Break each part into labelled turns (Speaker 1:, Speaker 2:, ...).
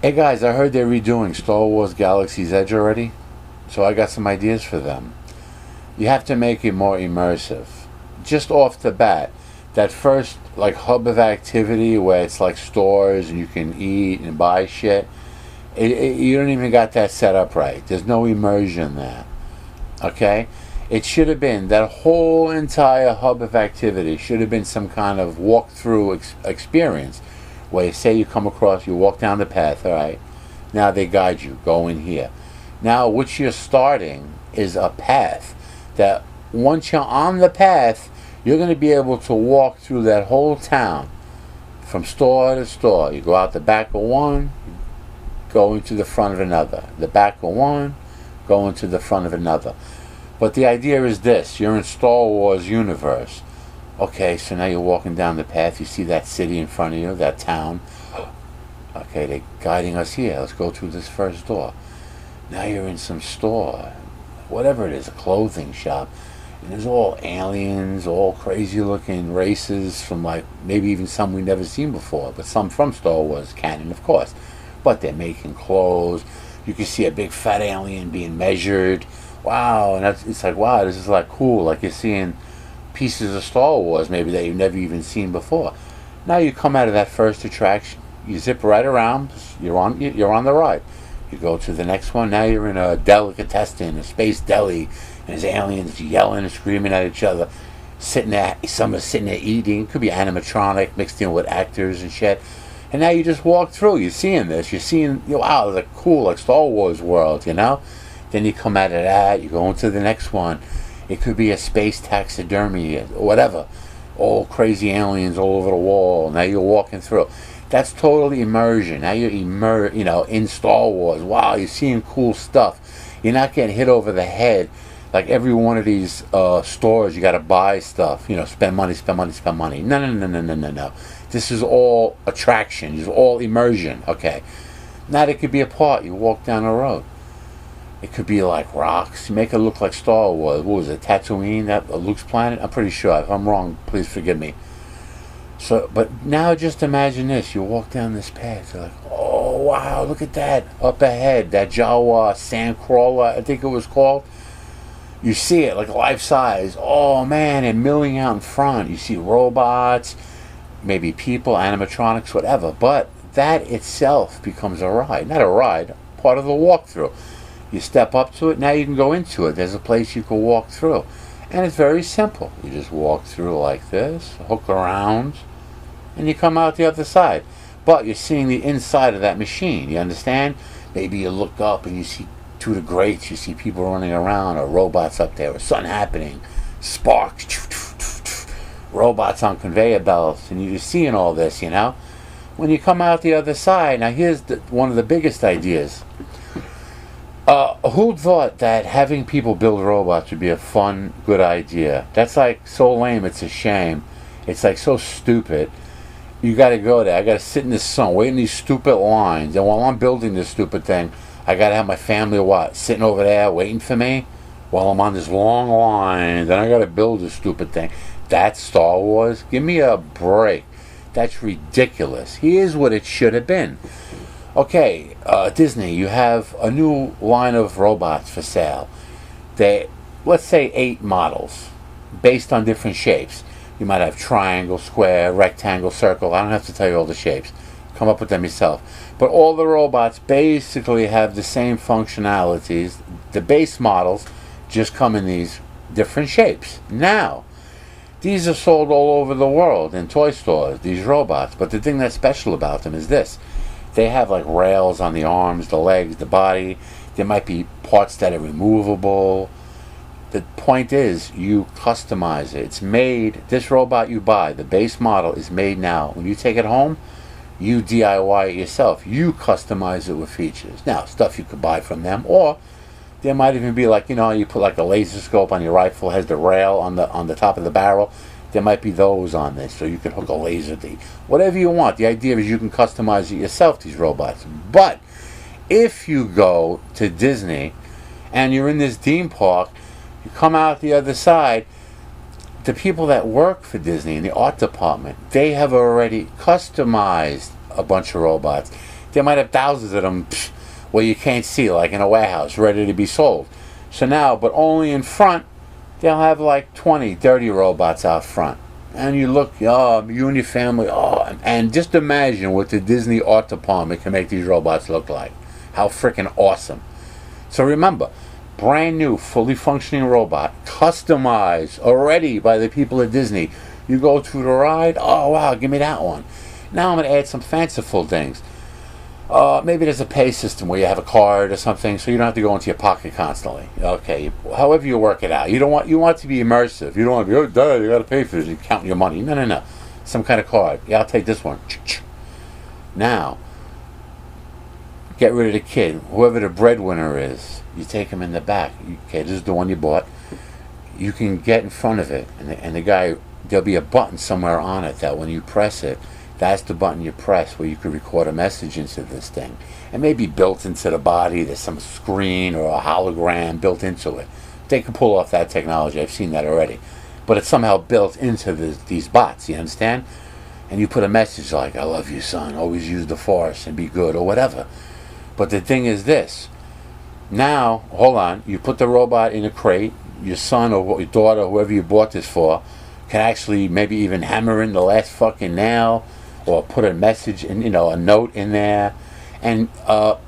Speaker 1: Hey guys, I heard they're redoing Star Wars Galaxy's Edge already, so I got some ideas for them. You have to make it more immersive. Just off the bat, that first like hub of activity where it's like stores and you can eat and buy shit, you don't even got that set up right. There's no immersion there. Okay? It should have been that whole entire hub of activity should have been some kind of walkthrough experience where you say you come across, you walk down the path, all right? Now they guide you, go in here. Now, what you're starting is a path that once you're on the path, you're going to be able to walk through that whole town from store to store. You go out the back of one, go into the front of another. The back of one, go into the front of another. But the idea is this: you're in Star Wars universe. Okay, so now you're walking down the path, you see that city in front of you, that town. Okay, they're guiding us here. Let's go through this first door. Now you're in some store, whatever it is, a clothing shop. And there's all aliens, all crazy looking races from like maybe even some we've never seen before, but some from Star Wars canon, of course. But they're making clothes. You can see a big fat alien being measured. Wow, and it's like, wow, this is like cool. Like you're seeing pieces of Star Wars maybe that you've never even seen before. Now you come out of that first attraction, you zip right around, you're on the ride. You go to the next one. Now you're in a delicatessen, a space deli, and there's aliens yelling and screaming at each other. Sitting there, some are sitting there eating. Could be animatronic mixed in with actors and shit. And now you just walk through. You're seeing this. You're seeing, wow, it's a cool, like Star Wars world, you know. Then you come out of that. You go into the next one. It could be a space taxidermy or whatever. All crazy aliens all over the wall. Now you're walking through. That's totally immersion. Now you're in Star Wars. Wow, you're seeing cool stuff. You're not getting hit over the head like every one of these stores. You got to buy stuff. Spend money, spend money, spend money. No, no, no, no, no, no, no. This is all attraction. This is all immersion. Okay. Now there could be a part. You walk down the road. It could be like rocks. You make it look like Star Wars. What was it, Tatooine, that Luke's planet? I'm pretty sure. If I'm wrong, please forgive me. So, but now just imagine this. You walk down this path. You're like, oh, wow, look at that. Up ahead, that Jawa Sandcrawler, I think it was called. You see it like life size. Oh, man, and milling out in front. You see robots, maybe people, animatronics, whatever. But that itself becomes a ride. Not a ride, part of the walkthrough. You step up to it, now you can go into it. There's a place you can walk through. And it's very simple. You just walk through like this, hook around, and you come out the other side. But you're seeing the inside of that machine, you understand? Maybe you look up and you see to the grates, you see people running around, or robots up there, or something happening. Sparks, robots on conveyor belts, and you're seeing all this, When you come out the other side, now here's one of the biggest ideas. Who'd thought that having people build robots would be a fun, good idea? That's like so lame, it's a shame. It's like so stupid. You gotta go there. I gotta sit in the sun, wait in these stupid lines. And while I'm building this stupid thing, I gotta have my family sitting over there waiting for me while I'm on this long line. Then I gotta build this stupid thing. That's Star Wars? Give me a break. That's ridiculous. Here's what it should have been. Okay, Disney, you have a new line of robots for sale. Let's say 8 models, based on different shapes. You might have triangle, square, rectangle, circle. I don't have to tell you all the shapes. Come up with them yourself. But all the robots basically have the same functionalities. The base models just come in these different shapes. Now, these are sold all over the world in toy stores, these robots. But the thing that's special about them is this. They have like rails on the arms, the legs, the body. There might be parts that are removable. The point is, you customize it. It's made, this robot you buy, the base model is made now. When you take it home, you DIY it yourself. You customize it with features. Now, stuff you could buy from them, or there might even be like, you put like a laser scope on your rifle, has the rail on the top of the barrel. There might be those on this, so you can hook a laser. Whatever you want. The idea is you can customize it yourself, these robots. But if you go to Disney and you're in this theme park, you come out the other side, the people that work for Disney in the art department, they have already customized a bunch of robots. They might have thousands of them where you can't see, like in a warehouse, ready to be sold. So now, but only in front, they'll have like 20, 30 robots out front. And you look, you and your family, and just imagine what the Disney art department can make these robots look like. How freaking awesome. So remember, brand new, fully functioning robot, customized already by the people at Disney. You go through the ride, oh wow, give me that one. Now I'm going to add some fanciful things. Maybe there's a pay system where you have a card or something, so you don't have to go into your pocket constantly. Okay, however you work it out. You want it to be immersive. You don't want to be, oh, duh, you got to pay for this. You're counting your money. No. Some kind of card. Yeah, I'll take this one. Now, get rid of the kid. Whoever the breadwinner is, you take him in the back. Okay, this is the one you bought. You can get in front of it, and the guy, there'll be a button somewhere on it that when you press it, that's the button you press where you could record a message into this thing. It may be built into the body. There's some screen or a hologram built into it. They can pull off that technology. I've seen that already. But it's somehow built into these bots, you understand? And you put a message like, I love you, son. Always use the force and be good or whatever. But the thing is this. Now, hold on. You put the robot in a crate. Your son or your daughter, whoever you bought this for, can actually maybe even hammer in the last fucking nail, or put a message in, a note in there. And the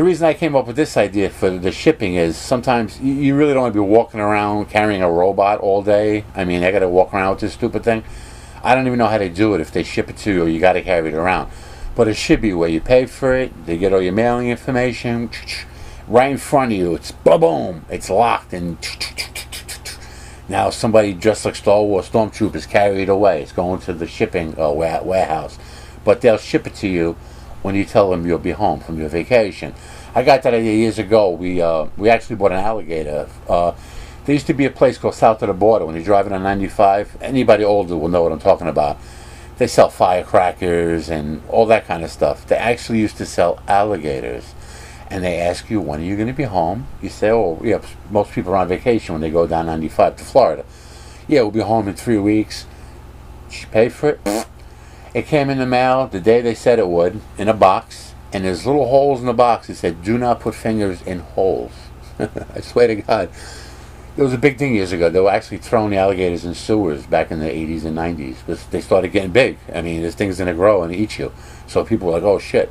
Speaker 1: reason I came up with this idea for the shipping is sometimes you really don't want to be walking around carrying a robot all day. I mean, I got to walk around with this stupid thing. I don't even know how they do it if they ship it to you or you got to carry it around. But it should be where you pay for it, they get all your mailing information, right in front of you. It's boom, it's locked, and now somebody dressed like Star Wars stormtroopers carry it away. It's going to the shipping warehouse. But they'll ship it to you when you tell them you'll be home from your vacation. I got that idea years ago. We actually bought an alligator. There used to be a place called South of the Border. When you're driving on 95, anybody older will know what I'm talking about. They sell firecrackers and all that kind of stuff. They actually used to sell alligators. And they ask you, when are you going to be home? You say, oh, yeah, most people are on vacation when they go down 95 to Florida. Yeah, we'll be home in 3 weeks. Did you pay for it? It came in the mail the day they said it would, in a box. And there's little holes in the box that said, do not put fingers in holes. I swear to God. It was a big thing years ago. They were actually throwing the alligators in sewers back in the 80s and 90s. Because they started getting big. I mean, there's things going to grow and eat you. So people were like, oh, shit.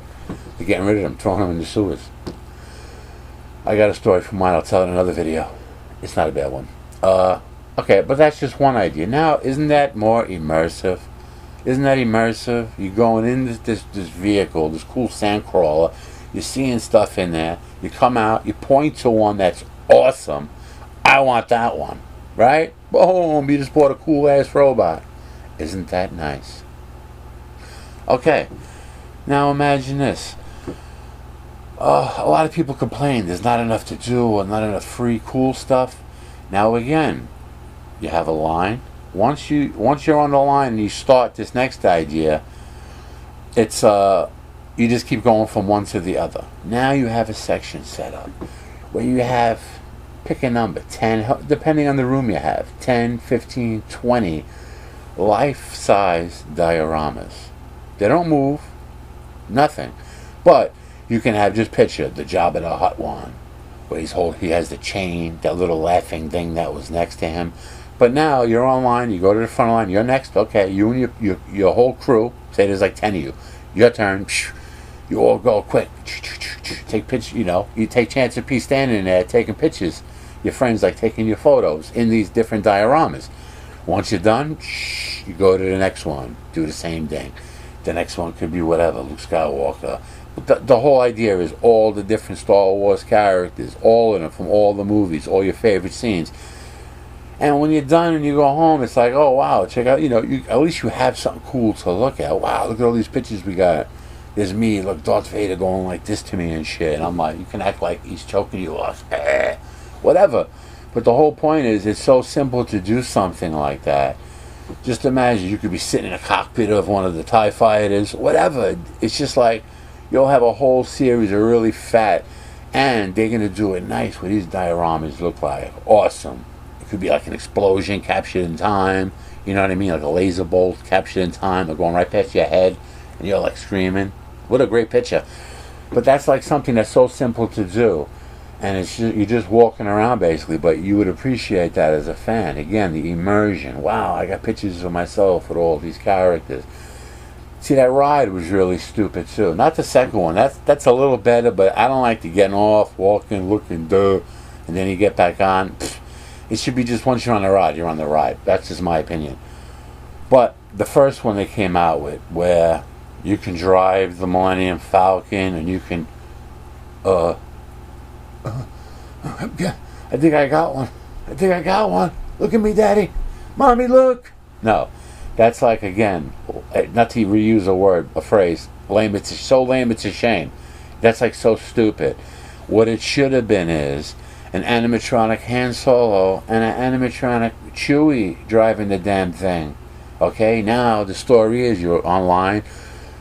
Speaker 1: They're getting rid of them, throwing them in the sewers. I got a story from mine. I'll tell it in another video. It's not a bad one. Okay, but that's just one idea. Now, isn't that more immersive? Isn't that immersive? You're going in this vehicle, this cool sandcrawler. You're seeing stuff in there. You come out. You point to one that's awesome. I want that one. Right? Boom. You just bought a cool-ass robot. Isn't that nice? Okay. Now imagine this. A lot of people complain there's not enough to do or not enough free cool stuff. Now again, you have a line. Once you're on the line and you start this next idea, it's you just keep going from one to the other. Now you have a section set up where you have, pick a number, 10, depending on the room you have, 10, 15, 20 life-size dioramas. They don't move. Nothing. But you can have, just picture the Jabba the Hutt one, where he has the chain, that little laughing thing that was next to him. But now you're online, you go to the front line, you're next, okay, you and your whole crew, say there's like 10 of you, your turn, you all go quick, take pictures, you take chance of peace standing there taking pictures. Your friends like taking your photos in these different dioramas. Once you're done, you go to the next one, do the same thing. The next one could be whatever, Luke Skywalker. But the whole idea is all the different Star Wars characters, all of them from all the movies, all your favorite scenes. And when you're done and you go home, it's like, oh wow, check out, at least you have something cool to look at. Wow, look at all these pictures we got. There's me, look, Darth Vader going like this to me and shit. And I'm like, you can act like he's choking you off, whatever. But the whole point is, it's so simple to do something like that. Just imagine you could be sitting in a cockpit of one of the TIE fighters, whatever. It's just like, you'll have a whole series of really fat, and they're going to do it nice where these dioramas look like. Awesome. It could be like an explosion captured in time, you know what I mean? Like a laser bolt captured in time, they're going right past your head, and you're like screaming. What a great picture. But that's like something that's so simple to do, and you're just walking around basically. But you would appreciate that as a fan. Again, the immersion. Wow, I got pictures of myself with all these characters. See, that ride was really stupid too. Not the second one. That's a little better, but I don't like the getting off, walking, looking, and then you get back on. It should be just once you're on the ride, you're on the ride. That's just my opinion. But the first one they came out with, where you can drive the Millennium Falcon and you can, I think I got one. I think I got one. Look at me, Daddy. Mommy, look. No. That's like, again, not to reuse a phrase, lame. It's so lame it's a shame. That's like so stupid. What it should have been is an animatronic Han Solo and an animatronic Chewie driving the damn thing. Okay, now the story is you're online,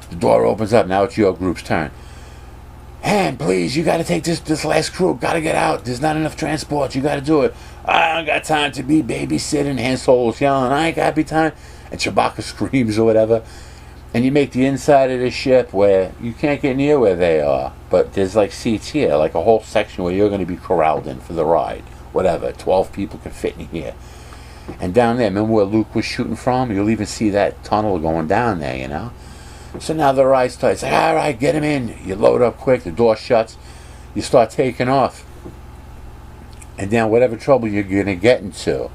Speaker 1: the door opens up, now it's your group's turn. Han, please, you gotta take this last crew, gotta get out, there's not enough transport, you gotta do it. I don't got time to be babysitting. Han Solo's yelling, I ain't got be time. And Chewbacca screams or whatever. And you make the inside of the ship where you can't get near where they are. But there's like seats here, like a whole section where you're going to be corralled in for the ride. Whatever, 12 people can fit in here. And down there, remember where Luke was shooting from? You'll even see that tunnel going down there, you know? So now the ride starts. It's like, all right, get him in. You load up quick, the door shuts. You start taking off. And then whatever trouble you're going to get into.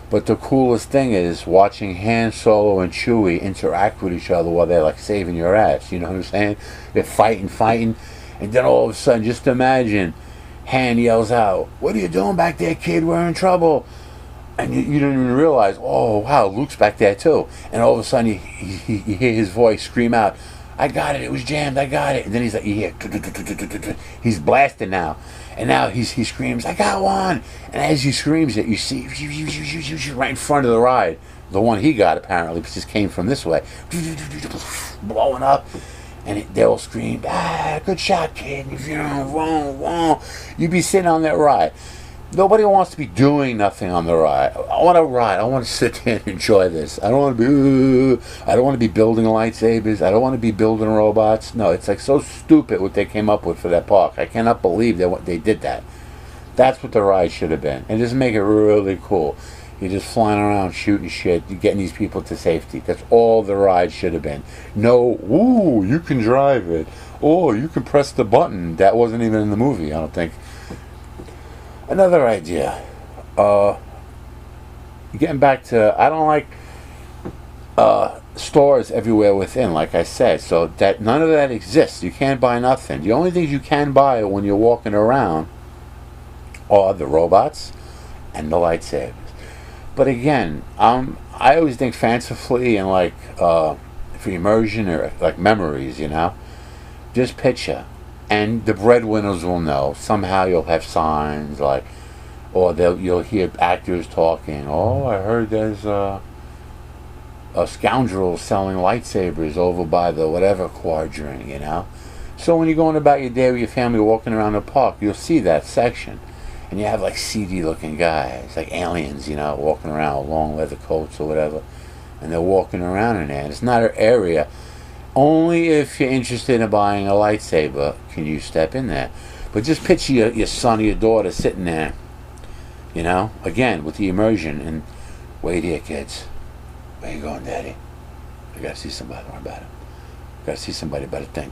Speaker 1: But the coolest thing is watching Han Solo and Chewie interact with each other while they're like saving your ass. You know what I'm saying? They're fighting. And then all of a sudden, just imagine Han yells out, "What are you doing back there, kid? We're in trouble." And you don't even realize, oh, wow, Luke's back there too. And all of a sudden, you hear his voice scream out, "I got it. It was jammed. I got it." And then he's like, you hear, he's blasting now. And now he screams, "I got one!" And as he screams it, you see right in front of the ride, the one he got apparently, because just came from this way, blowing up. And they all scream, "Ah, good shot, kid." You'd be sitting on that ride. Nobody wants to be doing nothing on the ride. I want to ride. I want to sit there and enjoy this. I don't want to be building lightsabers. I don't want to be building robots. No, it's like so stupid what they came up with for that park. I cannot believe they did that. That's what the ride should have been. And just make it really cool. You're just flying around shooting shit. You're getting these people to safety. That's all the ride should have been. No, ooh, you can drive it. Oh, you can press the button. That wasn't even in the movie, I don't think. Another idea. Getting back to, I don't like stores everywhere within, like I said. So that none of that exists. You can't buy nothing. The only things you can buy when you're walking around are the robots and the lightsabers. But again, I always think fancifully and like for immersion or like memories, you know. Just picture. And the breadwinners will know. Somehow you'll have signs like, or you'll hear actors talking. Oh, I heard there's a scoundrel selling lightsabers over by the whatever quadrant, you know. So when you're going about your day with your family walking around the park, you'll see that section. And you have like seedy looking guys, like aliens, you know, walking around with long leather coats or whatever. And they're walking around in there. And it's not an area. Only if you're interested in buying a lightsaber can you step in there. But just picture your son or your daughter sitting there, you know, again, with the immersion. And wait here, kids. Where you going, Daddy? I gotta see somebody. What about him? Gotta see somebody about a thing.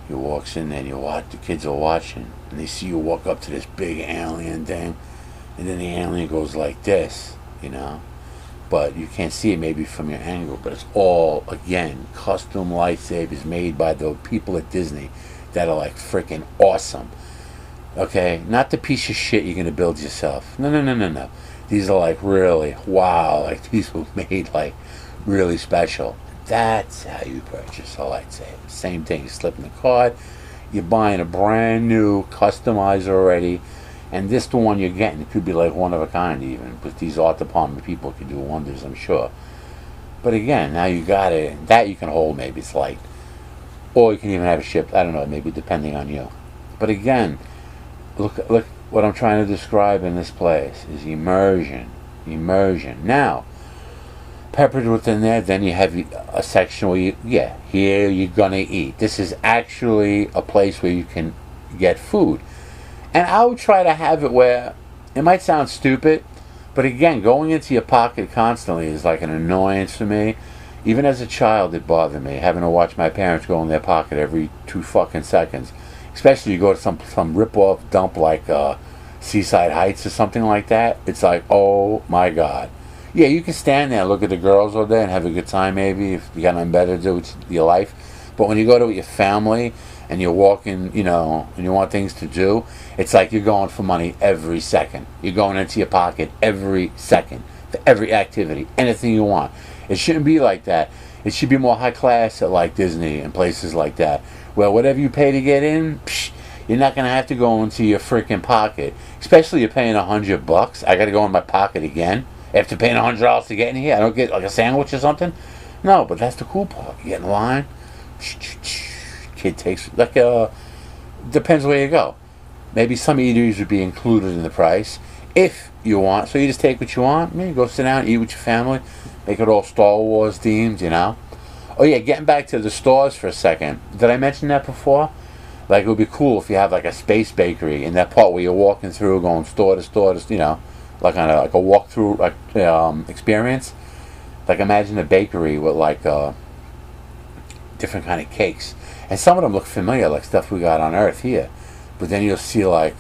Speaker 1: He walks in there and you watch, the kids are watching. And they see you walk up to this big alien thing. And then the alien goes like this, you know. But you can't see it maybe from your angle, but it's all, again, custom lightsabers made by the people at Disney that are like freaking awesome. Okay? Not the piece of shit you're going to build yourself. No. These are like really, wow, like these were made like really special. That's how you purchase a lightsaber. Same thing, you slip in the card, you're buying a brand new, customized already. And this the one you're getting, it could be like one of a kind even, but these art department people can do wonders, I'm sure. But again, now you got it, that you can hold maybe, it's light. Or you can even have it shipped, I don't know, maybe depending on you. But again, look what I'm trying to describe in this place is immersion. Immersion. Now, peppered within there. Then you have a section where here you're gonna eat. This is actually a place where you can get food. And I would try to have it where, it might sound stupid, but again, going into your pocket constantly is like an annoyance for me. Even as a child, it bothered me, having to watch my parents go in their pocket every 2 fucking seconds. Especially you go to some rip-off dump like Seaside Heights or something like that. It's like, oh my God. Yeah, you can stand there and look at the girls all day and have a good time maybe if you got nothing better to do with your life. But when you go to your family and you're walking, and you want things to do, it's like you're going for money every second. You're going into your pocket every second for every activity, anything you want. It shouldn't be like that. It should be more high class at like Disney and places like that, where whatever you pay to get in, you're not going to have to go into your freaking pocket. Especially you're paying $100. I got to go in my pocket again after paying $100 to get in here. I don't get like a sandwich or something. No, but that's the cool part. You get in line. Kid takes depends where you go. Maybe some eateries would be included in the price if you want. So you just take what you want. Maybe go sit down, eat with your family, make it all Star Wars themed. Oh yeah, getting back to the stores for a second. Did I mention that before? Like it would be cool if you have like a space bakery in that part where you're walking through, going store to store, like on a walkthrough experience. Like imagine a bakery with like different kind of cakes, and some of them look familiar, like stuff we got on Earth here. But then you'll see like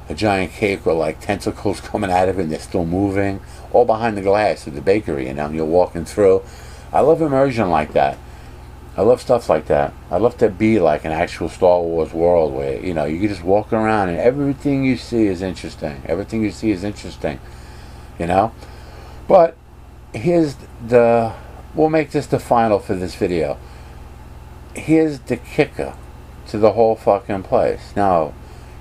Speaker 1: a giant cake with like tentacles coming out of it, and they're still moving, all behind the glass of the bakery. And you're walking through. I love immersion like that. I love stuff like that. I love to be like an actual Star Wars world where you can just walk around and everything you see is interesting. Everything you see is interesting. But we'll make this the final for this video. Here's the kicker to the whole fucking place. Now,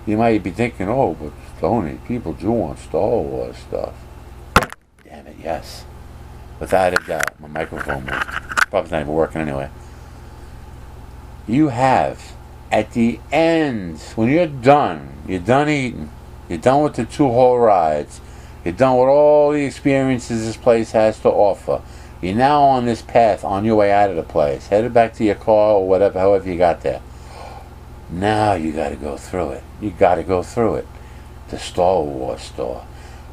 Speaker 1: you might be thinking, oh, but Stoney, people do want Star Wars stuff. Damn it, yes. Without a doubt. My microphone was probably not even working anyway. You have, at the end, when you're done eating, you're done with the 2 whole rides, you're done with all the experiences this place has to offer. You're now on this path on your way out of the place, headed back to your car or whatever, however you got there. Now you got to go through it. You got to go through it. The Star Wars store.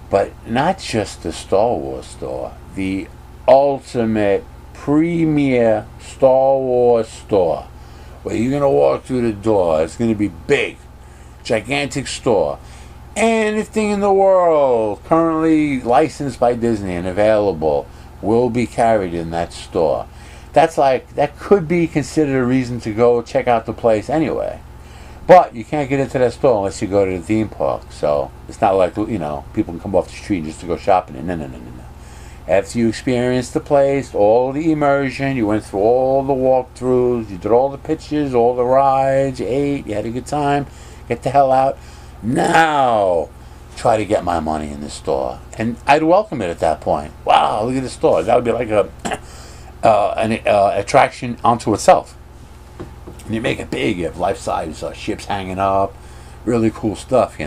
Speaker 1: But not just the Star Wars store. The ultimate premier Star Wars store. Where you're going to walk through the door. It's going to be big. Gigantic store. Anything in the world currently licensed by Disney and available will be carried in that store. That could be considered a reason to go check out the place anyway. But you can't get into that store unless you go to the theme park. So it's not like, people can come off the street just to go shopping. No. After you experienced the place, all the immersion, you went through all the walkthroughs, you did all the pictures, all the rides, you ate, you had a good time, get the hell out. Now, try to get my money in the store. And I'd welcome it at that point. Wow, look at the store. That would be like an attraction unto itself. And you make it big. You have life-size ships hanging up. Really cool stuff,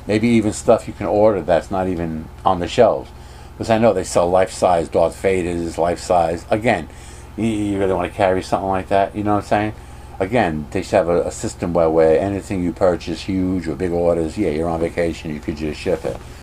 Speaker 1: Maybe even stuff you can order that's not even on the shelves. Because I know they sell life-size Darth Vaders, life-size. Again, you really want to carry something like that, you know what I'm saying? Again, they should have a system where anything you purchase, huge or big orders, you're on vacation, you could just ship it.